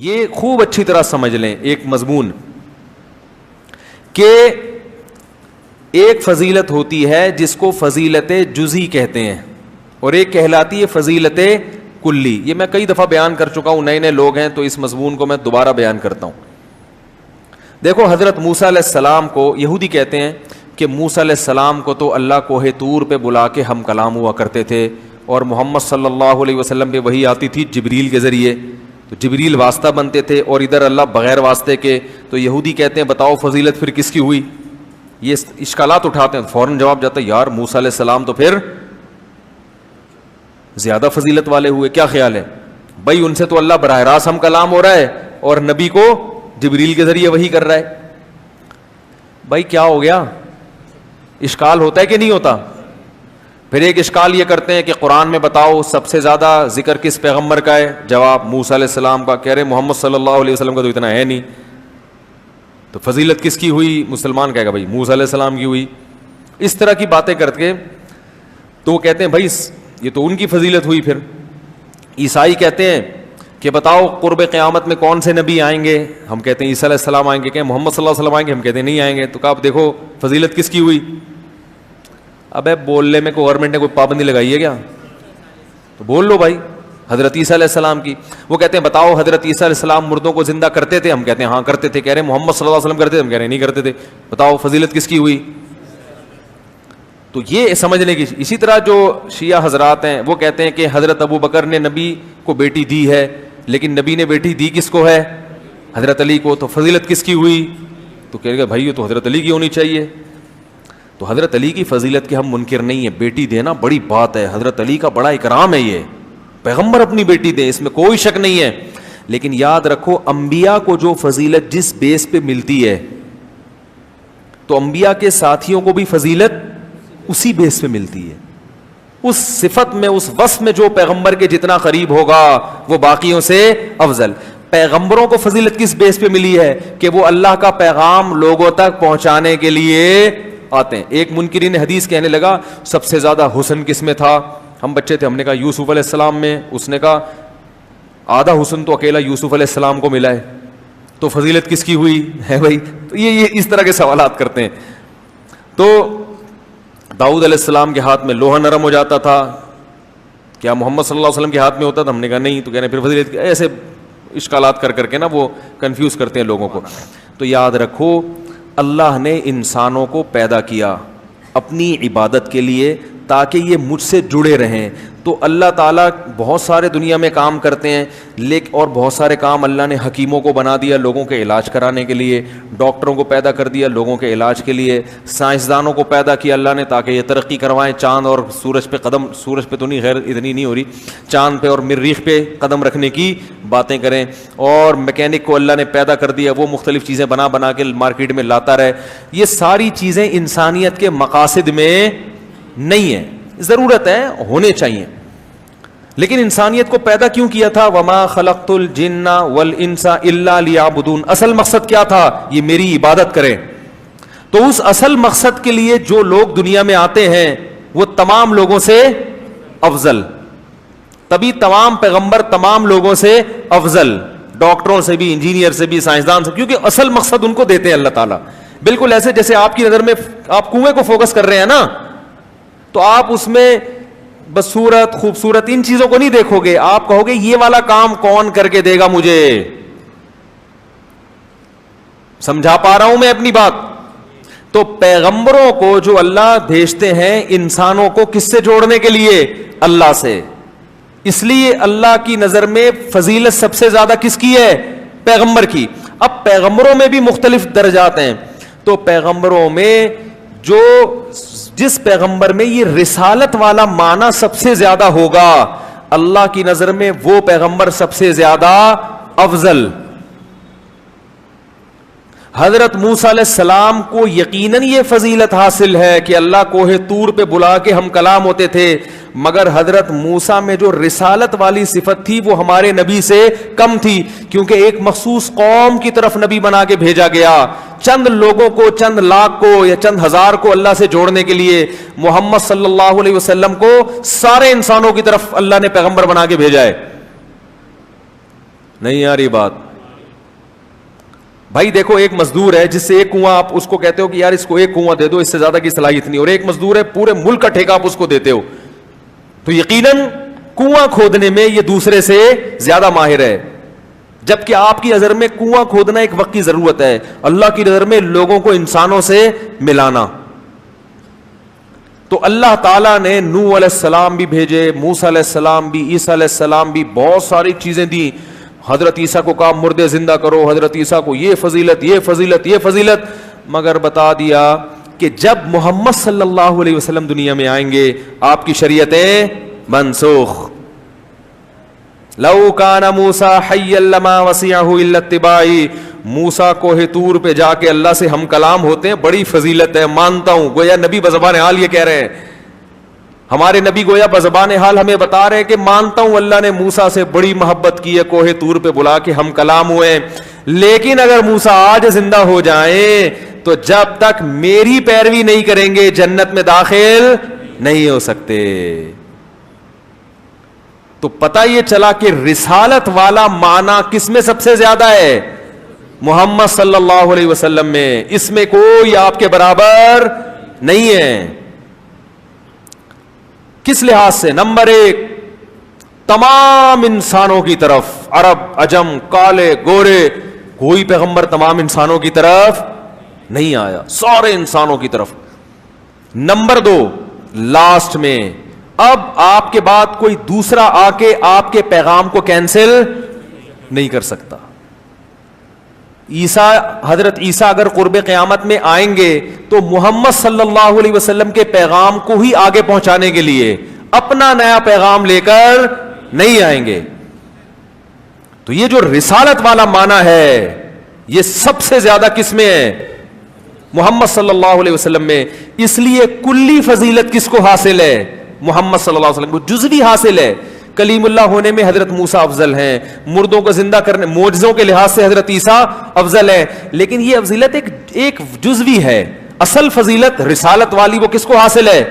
یہ خوب اچھی طرح سمجھ لیں ایک مضمون کہ ایک فضیلت ہوتی ہے جس کو فضیلت جزئی کہتے ہیں اور ایک کہلاتی ہے فضیلت کلی. یہ میں کئی دفعہ بیان کر چکا ہوں, نئے نئے لوگ ہیں تو اس مضمون کو میں دوبارہ بیان کرتا ہوں. دیکھو حضرت موسیٰ علیہ السلام کو یہودی کہتے ہیں کہ موسیٰ علیہ السلام کو تو اللہ کوہ طور پہ بلا کے ہم کلام ہوا کرتے تھے اور محمد صلی اللہ علیہ وسلم پہ وہی آتی تھی جبریل کے ذریعے, تو جبریل واسطہ بنتے تھے اور ادھر اللہ بغیر واسطے کے. تو یہودی کہتے ہیں بتاؤ فضیلت پھر کس کی ہوئی؟ یہ اشکالات اٹھاتے ہیں. فوراً جواب جاتا ہے یار موسیٰ علیہ السلام تو پھر زیادہ فضیلت والے ہوئے, کیا خیال ہے بھائی؟ ان سے تو اللہ براہ راست ہم کلام ہو رہا ہے اور نبی کو جبریل کے ذریعے وہی کر رہا ہے. بھائی کیا ہو گیا؟ اشکال ہوتا ہے کہ نہیں ہوتا؟ پھر ایک اشکال یہ کرتے ہیں کہ قرآن میں بتاؤ سب سے زیادہ ذکر کس پیغمبر کا ہے؟ جواب موسیٰ علیہ السلام کا. کہہ رہے محمد صلی اللہ علیہ وسلم کا تو اتنا ہے نہیں, تو فضیلت کس کی ہوئی؟ مسلمان کہے گا بھائی موسیٰ علیہ السلام کی ہوئی. اس طرح کی باتیں کر کے تو وہ کہتے ہیں بھائی یہ تو ان کی فضیلت ہوئی. پھر عیسائی کہتے ہیں کہ بتاؤ قرب قیامت میں کون سے نبی آئیں گے؟ ہم کہتے ہیں عیسیٰ علیہ السلام آئیں گے. کہ محمد صلی اللہ علیہ وسلم آئیں گے؟ ہم کہتے ہیں نہیں آئیں گے. تو کہا اب دیکھو فضیلت کس کی ہوئی؟ ابے بولنے میں گورنمنٹ نے کوئی پابندی لگائی ہے کیا؟ تو بول لو بھائی حضرت عیسیٰ علیہ السلام کی. وہ کہتے ہیں بتاؤ حضرت عیسیٰ علیہ السلام مردوں کو زندہ کرتے تھے؟ ہم کہتے ہیں ہاں کرتے تھے. کہہ رہے محمد صلی اللہ علیہ وسلم کرتے تھے؟ ہم کہہ رہے ہیں نہیں کرتے تھے. بتاؤ فضیلت کس کی ہوئی؟ تو یہ سمجھنے کی. اسی طرح جو شیعہ حضرات ہیں وہ کہتے ہیں کہ حضرت ابو بکر نے نبی کو بیٹی دی ہے لیکن نبی نے بیٹی دی کس کو ہے؟ حضرت علی کو. تو فضیلت کس کی ہوئی؟ تو کہے گا بھائی یہ تو حضرت علی کی ہونی چاہیے. تو حضرت علی کی فضیلت کے ہم منکر نہیں ہیں, بیٹی دینا بڑی بات ہے, حضرت علی کا بڑا اکرام ہے, یہ پیغمبر اپنی بیٹی دیں اس میں کوئی شک نہیں ہے. لیکن یاد رکھو انبیاء کو جو فضیلت جس بیس پہ ملتی ہے تو انبیاء کے ساتھیوں کو بھی فضیلت اسی بیس پہ ملتی ہے. اس صفت میں اس وصف میں جو پیغمبر کے جتنا قریب ہوگا وہ باقیوں سے افضل. پیغمبروں کو فضیلت کس بیس پہ ملی ہے؟ کہ وہ اللہ کا پیغام لوگوں تک پہنچانے کے لیے آتے ہیں. ایک منکرین حدیث کہنے لگا سب سے زیادہ حسن کس میں تھا؟ ہم بچے تھے, ہم نے کہا یوسف علیہ السلام میں. اس نے کہا آدھا حسن تو اکیلا یوسف علیہ السلام کو ملا ہے, تو فضیلت کس کی ہوئی ہے بھائی؟ تو یہ اس طرح کے سوالات کرتے ہیں. تو داؤد علیہ السلام کے ہاتھ میں لوہا نرم ہو جاتا تھا, کیا محمد صلی اللہ علیہ وسلم کے ہاتھ میں ہوتا تھا؟ ہم نے کہا نہیں. تو کہہ رہے ہیں پھر فضیلت. ایسے اشکالات کر کر کے نا وہ کنفیوز کرتے ہیں لوگوں کو. تو یاد رکھو اللہ نے انسانوں کو پیدا کیا اپنی عبادت کے لیے تاکہ یہ مجھ سے جڑے رہیں. تو اللہ تعالیٰ بہت سارے دنیا میں کام کرتے ہیں لیکن اور بہت سارے کام اللہ نے حکیموں کو بنا دیا لوگوں کے علاج کرانے کے لیے, ڈاکٹروں کو پیدا کر دیا لوگوں کے علاج کے لیے, سائنسدانوں کو پیدا کیا اللہ نے تاکہ یہ ترقی کروائیں, چاند اور سورج پہ قدم, سورج پہ تو نہیں خیر اتنی نہیں ہو رہی, چاند پہ اور مریخ پہ قدم رکھنے کی باتیں کریں. اور میکینک کو اللہ نے پیدا کر دیا, وہ مختلف چیزیں بنا کے مارکیٹ میں لاتا رہے. یہ ساری چیزیں انسانیت کے مقاصد میں نہیں ہیں, ضرورت ہے ہونے چاہیے, لیکن انسانیت کو پیدا کیوں کیا تھا؟ وما خلقت الجن والانس الا لیعبدون. اصل مقصد کیا تھا؟ یہ میری عبادت کریں. تو اس اصل مقصد کے لیے جو لوگ دنیا میں آتے ہیں وہ تمام لوگوں سے افضل, تبھی تمام پیغمبر تمام لوگوں سے افضل, ڈاکٹروں سے بھی, انجینئر سے بھی, سائنسدان سے, کیونکہ اصل مقصد ان کو دیتے ہیں اللہ تعالیٰ. بالکل ایسے جیسے آپ کی نظر میں آپ کنویں کو فوکس کر رہے ہیں نا, تو آپ اس میں بس صورت خوبصورت ان چیزوں کو نہیں دیکھو گے, آپ کہو گے یہ والا کام کون کر کے دے گا مجھے. سمجھا پا رہا ہوں میں اپنی بات؟ تو پیغمبروں کو جو اللہ بھیجتے ہیں انسانوں کو کس سے جوڑنے کے لیے؟ اللہ سے. اس لیے اللہ کی نظر میں فضیلت سب سے زیادہ کس کی ہے؟ پیغمبر کی. اب پیغمبروں میں بھی مختلف درجات ہیں, تو پیغمبروں میں جو جس پیغمبر میں یہ رسالت والا معنی سب سے زیادہ ہوگا اللہ کی نظر میں وہ پیغمبر سب سے زیادہ افضل. حضرت موسیٰ علیہ السلام کو یقیناً یہ فضیلت حاصل ہے کہ اللہ کوہ طور پہ بلا کے ہم کلام ہوتے تھے, مگر حضرت موسیٰ میں جو رسالت والی صفت تھی وہ ہمارے نبی سے کم تھی, کیونکہ ایک مخصوص قوم کی طرف نبی بنا کے بھیجا گیا, چند لوگوں کو, چند لاکھ کو یا چند ہزار کو اللہ سے جوڑنے کے لیے. محمد صلی اللہ علیہ وسلم کو سارے انسانوں کی طرف اللہ نے پیغمبر بنا کے بھیجا ہے. نہیں آ رہی بات؟ بھائی دیکھو ایک مزدور ہے جس سے ایک کنواں آپ اس کو کہتے ہو کہ یار اس کو ایک کنواں دے دو, اس سے زیادہ کی صلاحیت نہیں, اور ایک مزدور ہے پورے ملک کا ٹھیکہ آپ اس کو دیتے ہو, تو یقیناً کنواں کھودنے میں یہ دوسرے سے زیادہ ماہر ہے. جبکہ آپ کی نظر میں کنواں کھودنا ایک وقت کی ضرورت ہے, اللہ کی نظر میں لوگوں کو انسانوں سے ملانا. تو اللہ تعالیٰ نے نوح علیہ السلام بھی بھیجے, موسیٰ علیہ السلام بھی, عیسیٰ علیہ السلام بھی, بہت ساری چیزیں دی. حضرت عیسیٰ کو کہا مردے زندہ کرو, حضرت عیسیٰ کو یہ فضیلت, یہ فضیلت, یہ فضیلت, مگر بتا دیا کہ جب محمد صلی اللہ علیہ وسلم دنیا میں آئیں گے آپ کی شریعتیں منسوخ. لو کان موسیٰ حیا لما وسعہ الا اتباعی, موسیٰ کوہ طور پہ جا کے اللہ سے ہم کلام ہوتے ہیں, بڑی فضیلت ہے, مانتا ہوں. گویا نبی بزبان حال یہ کہہ رہے ہیں, ہمارے نبی گویا بزبان حال ہمیں بتا رہے ہیں کہ مانتا ہوں اللہ نے موسیٰ سے بڑی محبت کی ہے, کوہ طور پہ بلا کے ہم کلام ہوئے, لیکن اگر موسیٰ آج زندہ ہو جائیں تو جب تک میری پیروی نہیں کریں گے جنت میں داخل نہیں ہو سکتے. تو پتہ یہ چلا کہ رسالت والا معنی کس میں سب سے زیادہ ہے؟ محمد صلی اللہ علیہ وسلم میں. اس میں کوئی آپ کے برابر نہیں ہے. کس لحاظ سے؟ نمبر ایک, تمام انسانوں کی طرف, عرب عجم کالے گورے, کوئی پیغمبر تمام انسانوں کی طرف نہیں آیا, سارے انسانوں کی طرف. نمبر دو, لاسٹ میں اب آپ کے بعد کوئی دوسرا آ کے آپ کے پیغام کو کینسل نہیں کر سکتا. حضرت عیسیٰ اگر قرب قیامت میں آئیں گے تو محمد صلی اللہ علیہ وسلم کے پیغام کو ہی آگے پہنچانے کے لیے, اپنا نیا پیغام لے کر نہیں آئیں گے. تو یہ جو رسالت والا معنی ہے یہ سب سے زیادہ کس میں ہے؟ محمد صلی اللہ علیہ وسلم میں. اس لیے کلی فضیلت کس کو حاصل ہے؟ محمد صلی اللہ علیہ وسلم کو. جزوی حاصل ہے, کلیم اللہ ہونے میں حضرت موسیٰ افضل ہیں, مردوں کو زندہ کرنے معجزوں کے لحاظ سے حضرت عیسیٰ افضل ہیں, لیکن یہ افضیلت ایک جزوی ہے. اصل فضیلت رسالت والی وہ کس کو حاصل ہے؟